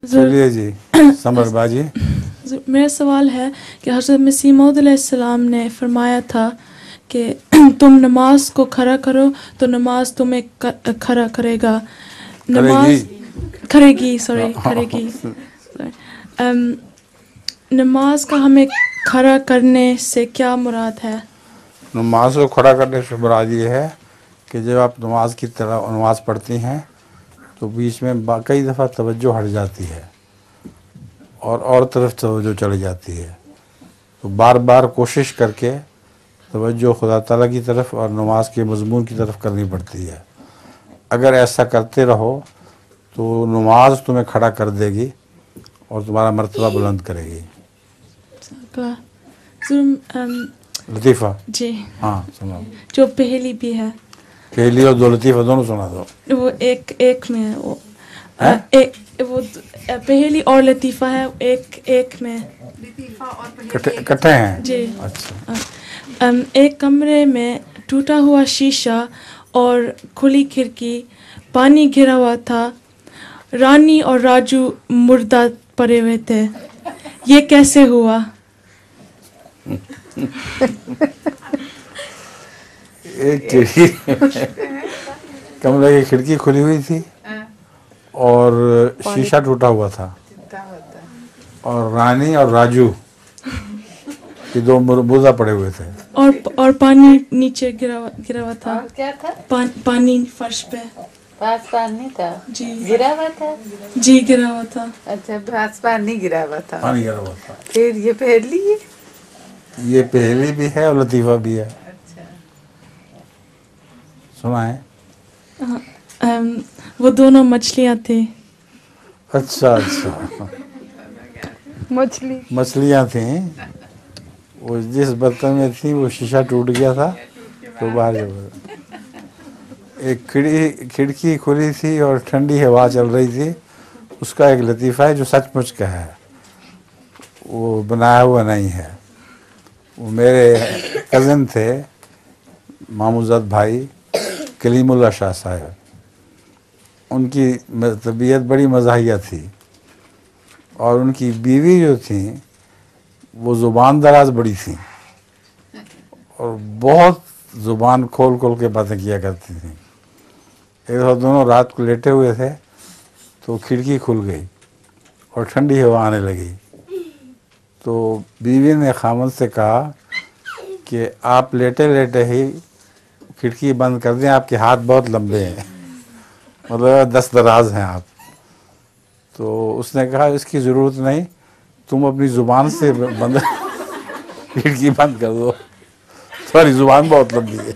चलिए जी, समर बाजी। मेरा सवाल है कि हज़रत मसीह मौऊद अलैहिस्सलाम ने फरमाया था कि तुम नमाज को खड़ा करो तो नमाज तुम्हें खड़ा करेगा। नमाज करेगी, सॉरी, करेगी। नमाज का हमें खड़ा करने से क्या मुराद है? नमाज को खड़ा करने से मुराद ये है कि जब आप नमाज की तरह नमाज पढ़ती हैं तो बीच में कई दफ़ा तवज्जो हट जाती है और तरफ तवज्जो चली जाती है, तो बार बार कोशिश करके तवज्जो खुदा ताला की तरफ और नमाज के मज़मून की तरफ करनी पड़ती है। अगर ऐसा करते रहो तो नमाज तुम्हें खड़ा कर देगी और तुम्हारा मर्तबा बुलंद करेगी। लतीफ़ा जी हाँ सुनाओ। जो पहली भी है, पहली और दो लतीफ़ा दोनों सुना दो। वो एक में है, वो वो पहली और लतीफ़ा है, एक में इकट्ठे हैं जी। अच्छा। एक कमरे में टूटा हुआ शीशा और खुली खिड़की, पानी गिरा हुआ था, रानी और राजू मुर्दा पड़े हुए थे, ये कैसे हुआ? एक खिड़की कमरे की खिड़की खुली हुई थी और शीशा टूटा हुआ था और रानी और राजू के दो मुर्दा पड़े हुए थे और पानी नीचे गिरा हुआ था। और क्या था? पानी फर्श पे। पास पानी था जी, गिरा हुआ था। जी गिरा हुआ था। अच्छा, पास पानी गिरा हुआ था। पानी गिरा हुआ था। फिर ये पहली है, ये पहली भी है और लतीफ़ा भी है। अच्छा सुना है? वो दोनों मछलियाँ थी। अच्छा अच्छा, मछलियाँ थी। वो जिस बर्तन में थी वो शीशा टूट गया था तो बाहर जब एक खिड़की खुली थी और ठंडी हवा चल रही थी। उसका एक लतीफ़ा है जो सचमुच का है, वो बनाया हुआ नहीं है। वो मेरे कज़न थे, मामूज़द भाई कलीमुल्लाह शाह साहब, उनकी तबीयत बड़ी मज़ाहिया थी और उनकी बीवी जो थी वो ज़ुबान दराज बड़ी थी और बहुत ज़ुबान खोल खोल के बातें किया करती थी। एक दफ़ा दोनों रात को लेटे हुए थे तो खिड़की खुल गई और ठंडी हवा आने लगी, तो बीवी ने खामद से कहा कि आप लेटे लेटे ही खिड़की बंद कर दें, आपके हाथ बहुत लंबे हैं, मतलब 10 दराज हैं आप। तो उसने कहा इसकी ज़रूरत नहीं, तुम अपनी ज़ुबान से बंद खिड़की बंद कर दो, तुम्हारी ज़ुबान बहुत लंबी है।